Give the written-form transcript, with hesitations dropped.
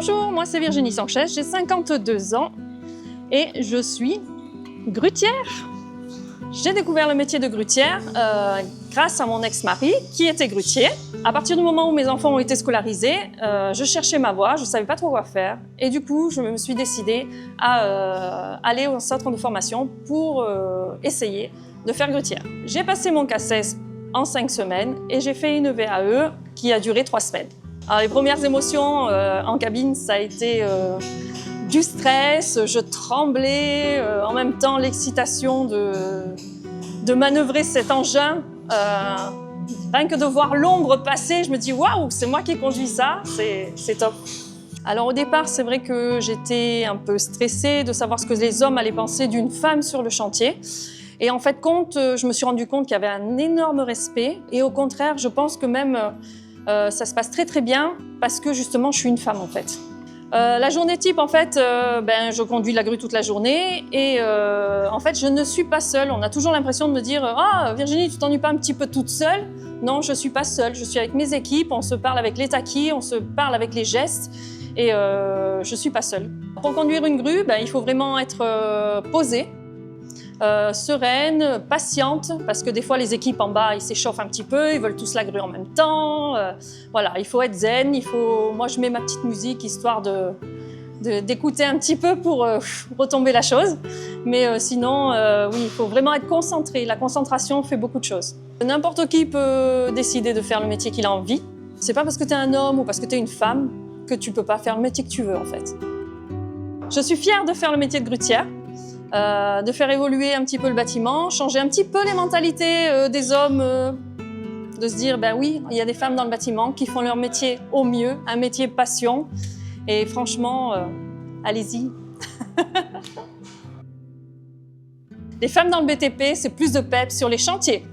Bonjour, moi c'est Virginie Sanchez, j'ai 52 ans et je suis grutière. J'ai découvert le métier de grutière grâce à mon ex-mari qui était grutier. À partir du moment où mes enfants ont été scolarisés, je cherchais ma voie, je ne savais pas trop quoi faire. Et du coup, je me suis décidée à aller au centre de formation pour essayer de faire grutière. J'ai passé mon CACES en 5 semaines et j'ai fait une VAE qui a duré 3 semaines. Alors, les premières émotions en cabine, ça a été du stress, je tremblais, en même temps l'excitation de manœuvrer cet engin. Rien que de voir l'ombre passer, je me dis waouh, c'est moi qui conduis ça, c'est top. Alors au départ, c'est vrai que j'étais un peu stressée de savoir ce que les hommes allaient penser d'une femme sur le chantier. Et en fait, je me suis rendu compte qu'il y avait un énorme respect. Et au contraire, je pense que même ça se passe très très bien parce que justement, je suis une femme en fait. La journée type, en fait, je conduis la grue toute la journée et en fait, je ne suis pas seule. On a toujours l'impression de me dire « Ah, Virginie, tu t'ennuies pas un petit peu toute seule ?» Non, je ne suis pas seule. Je suis avec mes équipes, on se parle avec les taquis, on se parle avec les gestes et je ne suis pas seule. Pour conduire une grue, il faut vraiment être posée, sereine, patiente, parce que des fois les équipes en bas ils s'échauffent un petit peu, ils veulent tous la grue en même temps. Voilà, il faut être zen, moi je mets ma petite musique histoire d'écouter un petit peu pour retomber la chose. Mais sinon, oui, il faut vraiment être concentré. La concentration fait beaucoup de choses. N'importe qui peut décider de faire le métier qu'il a envie. C'est pas parce que tu es un homme ou parce que tu es une femme que tu peux pas faire le métier que tu veux en fait. Je suis fière de faire le métier de grutière. De faire évoluer un petit peu le bâtiment, changer un petit peu les mentalités des hommes, de se dire, ben oui, il y a des femmes dans le bâtiment qui font leur métier au mieux, un métier passion, et franchement, allez-y. Les femmes dans le BTP, c'est plus de peps sur les chantiers.